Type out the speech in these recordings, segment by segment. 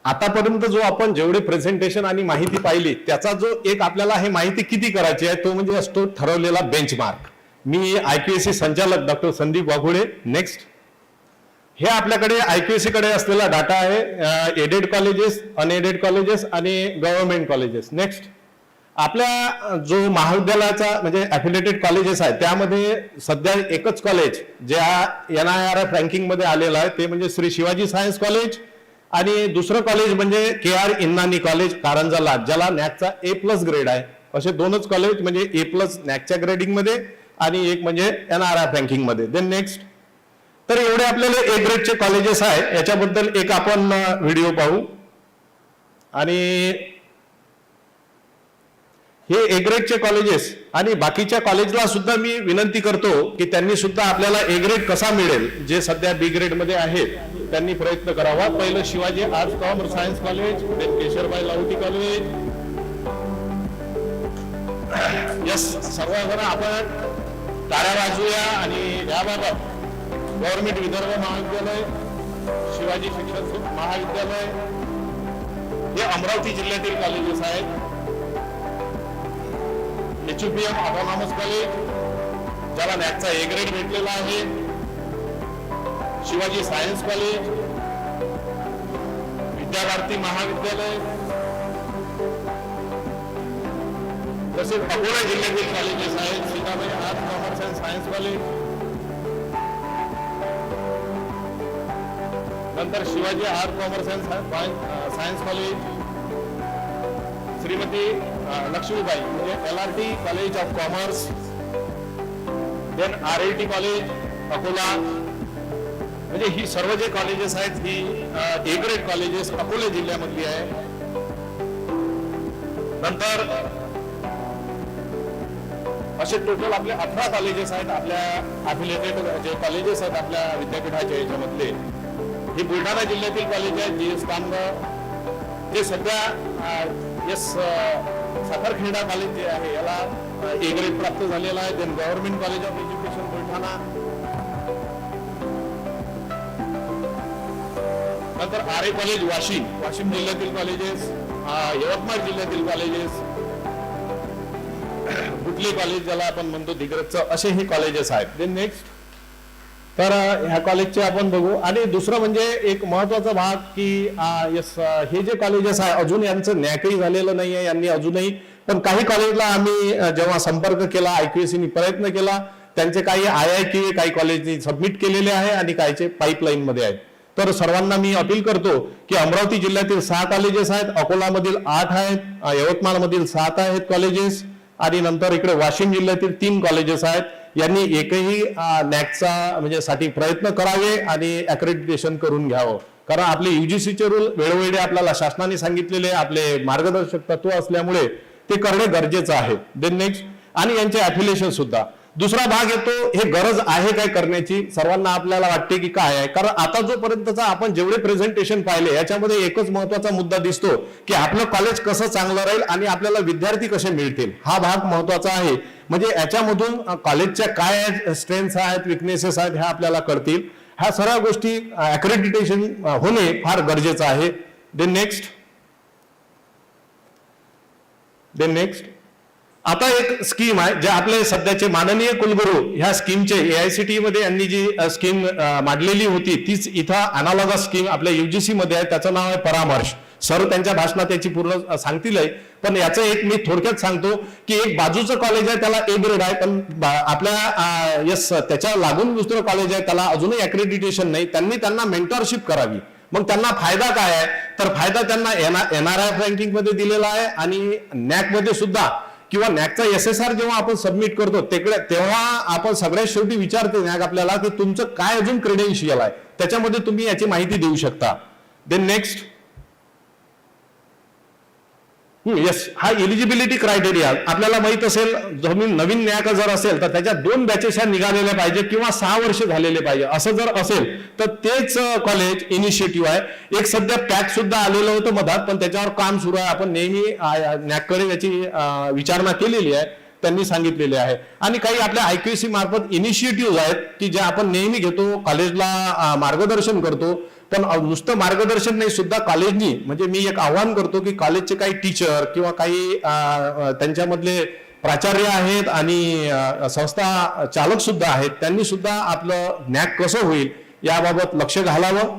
आतापर्यंत जो आपण जेवढे प्रेझेंटेशन आणि माहिती पाहिली त्याचा जो एक आपल्याला हे माहिती किती करायची आहे तो म्हणजे असतो ठरवलेला बेंचमार्क. मी IQAC संचालक डॉक्टर संदीप वाघोळे. नेक्स्ट, हे आपल्याकडे IQAC कडे असलेला डाटा आहे एडेड कॉलेजेस, अनएडेड कॉलेजेस आणि गव्हर्नमेंट कॉलेजेस. नेक्स्ट, आपल्या जो महाविद्यालयाचा म्हणजे अफिलिएटेड कॉलेजेस आहे त्यामध्ये सध्या एकच कॉलेज ज्या NIRF रँकिंग मध्ये आलेलं आहे ते म्हणजे श्री शिवाजी सायन्स कॉलेज आणि दुसरं कॉलेज म्हणजे KR इन्नानी कॉलेज कारंजा लाड ज्याला नॅकचा A+ ग्रेड आहे. असे दोनच कॉलेज म्हणजे A+ नॅकच्या ग्रेडिंग मध्ये आणि एक म्हणजे NIRF रँकिंग मध्ये. देन नेक्स्ट, तर एवढे आपल्याला A ग्रेडचे कॉलेजेस आहे याच्याबद्दल एक आपण व्हिडिओ पाहू. आणि हे A ग्रेडचे कॉलेजेस आणि बाकीच्या कॉलेजला सुद्धा मी विनंती करतो की त्यांनी सुद्धा आपल्याला A ग्रेड कसा मिळेल, जे सध्या B ग्रेड मध्ये आहेत त्यांनी प्रयत्न करावा. पहिलं Shivaji arts commerce science college, Kesharbai Lahoti college. Yes, सर्वजण आपण टाळ्या वाजवूया आणि याबाबत गव्हर्नमेंट विदर्भ महाविद्यालय, शिवाजी शिक्षण महाविद्यालय हे अमरावती जिल्ह्यातील कॉलेजेस आहेत. HUPM ऑटोनॉमस कॉलेज ज्याला नॅकचा A ग्रेड भेटलेला आहे. शिवाजी सायन्स कॉलेज, विद्याभारती महाविद्यालय, तसेच अकोला जिल्ह्यातील कॉलेजेस आहेत. Sitabai arts commerce and science college, नंतर Shivaji arts commerce and science college, Shrimati Laxmibai म्हणजे LRT college of commerce, then RIT college Akola. म्हणजे ही सर्व जे कॉलेजेस आहेत ही A ग्रेड कॉलेजेस अकोला जिल्ह्यामधली आहे. नंतर असे टोटल आपले 18 कॉलेजेस आहेत आपल्या अफिलिएटेड जे कॉलेजेस आहेत आपल्या विद्यापीठाच्या याच्यामधले. ही बुलढाणा जिल्ह्यातील कॉलेज आहेत. GS कामगार जे सध्या साखरखेडा कॉलेज जे आहे याला A ग्रेड प्राप्त झालेला आहे. Then government college of education Buldhana, नंतर RA कॉलेज वाशिम जिल्ह्यातील कॉलेजेस, यवतमाळ जिल्ह्यातील कॉलेजेस, गुटली कॉलेज ज्याला आपण म्हणतो दिग्रजचं, असे हे कॉलेजेस आहेत. देन नेक्स्ट, तर ह्या कॉलेजचे आपण बघू. आणि दुसरं म्हणजे एक महत्वाचा भाग की हे जे कॉलेजेस आहे अजून यांचं नॅकही झालेलं नाही आहे यांनी अजूनही. पण काही कॉलेजला आम्ही जेव्हा संपर्क केला IQACनी प्रयत्न केला त्यांचे काही IIQA काही कॉलेजनी सबमिट केलेले आहे आणि काहीचे पाईपलाईन मध्ये आहेत. तर सर्वांना मी अपील करतो की अमरावती जिल्ह्यातील 6 कॉलेजेस आहेत, अकोलामधील 8 आहेत, यवतमाळमधील 7 आहेत कॉलेजेस आणि नंतर इकडे वाशिम जिल्ह्यातील 3 कॉलेजेस आहेत. यांनी एकही नॅकचा म्हणजे साठी प्रयत्न करावे आणि अक्रेडिटेशन करून घ्यावं. कारण आपले UGCचे रूल वेळोवेळी आपल्याला शासनाने सांगितलेले आपले मार्गदर्शक तत्व असल्यामुळे ते करणे गरजेचं आहे. देन नेक्स्ट, आणि यांचे अफिलिएशन सुद्धा. दुसरा भाग येतो हे गरज आहे काय करण्याची, सर्वांना आपल्याला वाटते की काय आहे. कारण आता जोपर्यंतचा आपण जेवढे प्रेझेंटेशन पाहिले याच्यामध्ये एकच महत्वाचा मुद्दा दिसतो की आपलं कॉलेज कसं चांगलं राहील आणि आपल्याला विद्यार्थी कसे मिळतील, हा भाग महत्वाचा आहे. म्हणजे याच्यामधून कॉलेजच्या काय स्ट्रेंथ्स आहेत, विकनेसेस आहेत ह्या आपल्याला कळतील. ह्या सर्व गोष्टी अक्रेडिटेशन होणे फार गरजेचं आहे. देन नेक्स्ट, आता एक स्कीम आहे जे आपले सध्याचे माननीय कुलगुरू ह्या स्कीमचे AICTE मध्ये यांनी जी स्कीम मांडलेली होती तीच इथं अनालॉगस स्कीम आपल्या UGC मध्ये आहे. त्याचं नाव आहे परामर्श. सर त्यांच्या भाषणात याची पूर्ण सांगतील आहे, पण याचं एक मी थोडक्यात सांगतो की एक बाजूचं कॉलेज आहे त्याला A ग्रेड आहे, पण आपल्या त्याच्या लागून दुसरं कॉलेज आहे त्याला अजूनही अक्रेडिटेशन नाही. त्यांना मेंटरशिप करावी. मग त्यांना फायदा काय आहे, तर फायदा त्यांना NRF रँकिंग मध्ये दिलेला आहे आणि नॅक मध्ये सुद्धा किंवा नॅकचा SSR जेव्हा आपण सबमिट करतो तेव्हा आपण सगळ्यात शेवटी विचारते नॅक आपल्याला की तुमचं काय अजून क्रेडेन्शियल आहे, त्याच्यामध्ये तुम्ही याची माहिती देऊ शकता. देन नेक्स्ट, हा एलिजिबिलिटी क्रायटेरिया आपल्याला माहित असेल. नवीन नॅक जर असेल तर त्याच्या 2 बॅचेस ह्या निघालेल्या पाहिजे किंवा 6 वर्ष झालेले पाहिजे. असं जर असेल तर तेच कॉलेज इनिशिएटिव्ह आहे. एक सध्या पॅक सुद्धा आलेलं होतं मधात, पण त्याच्यावर काम सुरू आहे. आपण नेहमी नॅककडे याची विचारणा केलेली आहे, त्यांनी सांगितलेले आहे. आणि काही आपल्या IQAC मार्फत इनिशिएटिव्ह आहेत की जे आपण नेहमी घेतो, कॉलेजला मार्गदर्शन करतो. पण नुसतं मार्गदर्शन नाही, सुद्धा कॉलेजनी, म्हणजे मी एक आव्हान करतो की कॉलेजचे काही टीचर किंवा काही त्यांच्यामधले प्राचार्य आहेत आणि संस्था चालक सुद्धा आहेत, त्यांनी सुद्धा आपलं नॅक कसं होईल याबाबत लक्ष घालावं.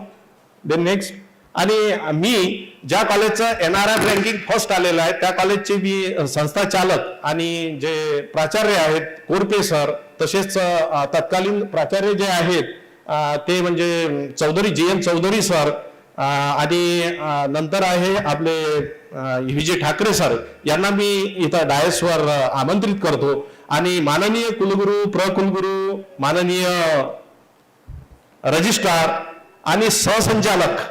देन नेक्स्ट, आणि मी ज्या कॉलेजचं NRF रँकिंग फर्स्ट आलेलं आहे त्या कॉलेजचे मी संस्था चालक आणि जे प्राचार्य आहेत कोरपे सर, तसेच तत्कालीन प्राचार्य जे आहेत ते म्हणजे चौधरी GN चौधरी सर, आणि नंतर आहे आपले विजय ठाकरे सर, यांना मी इथं डायसवर आमंत्रित करतो. आणि माननीय कुलगुरू, प्रकुलगुरू, माननीय रजिस्ट्रार आणि सहसंचालक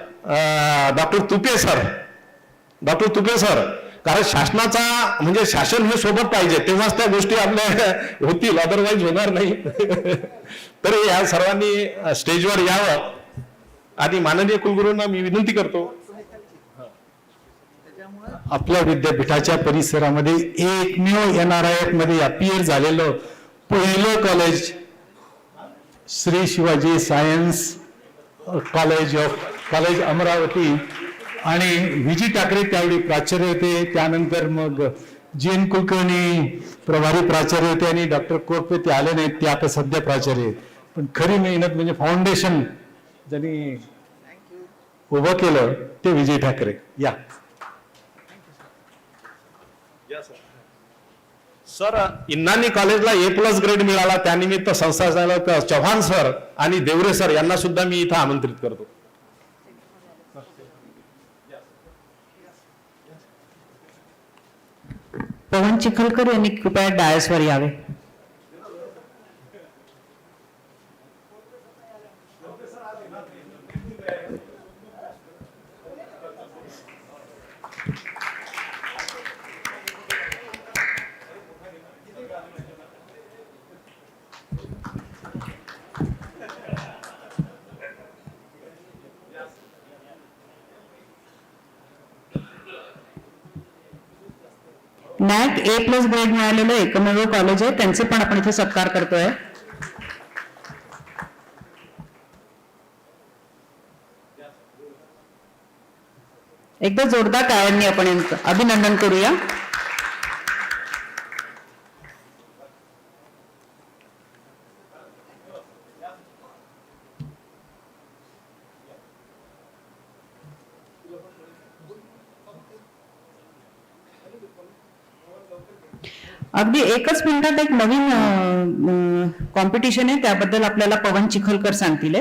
डॉक्टर तुपे सर, कारण शासनाचा म्हणजे शासन हे सोबत पाहिजे तेव्हाच त्या गोष्टी आपल्या होतील, अदरवाईज होणार नाही. तर या सर्वांनी स्टेजवर यावं आणि माननीय कुलगुरूंना मी विनंती करतो. आपल्या विद्यापीठाच्या परिसरामध्ये एकमेव NRIF मध्ये अपीयर झालेलं पहिलं college Shri Shivaji science college Amravati, आणि विजी ठाकरे त्यावेळी प्राचार्य होते. त्यानंतर मग GN कुलकर्णी प्रभारी प्राचार्य होते आणि डॉक्टर कोरपे ते आले नाहीत, ते आता सध्या प्राचार्य आहेत. पण खरी मेहनत म्हणजे फाउंडेशन ज्यांनी उभं केलं ते विजय ठाकरे. या सर, इन्नानी कॉलेजला A+ ग्रेड मिळाला, त्यानिमित्त संस्था चालक चव्हाण सर आणि देवरे सर यांना सुद्धा मी इथं आमंत्रित करतो. पवन चिखलकर यांनी कृपया डायसवर यावे. NAC A+ ग्रेड मिळालेलं एकमेव कॉलेज आहे, त्यांचे पण आपण इथे सत्कार करतोय. एकदा जोरदार टाळ्यांनी आपण यांचं अभिनंदन करूया. अगदी एकच मिनिटात एक नवीन कॉम्पिटिशन आहे, त्याबद्दल आपल्याला पवन चिखलकर सांगतील.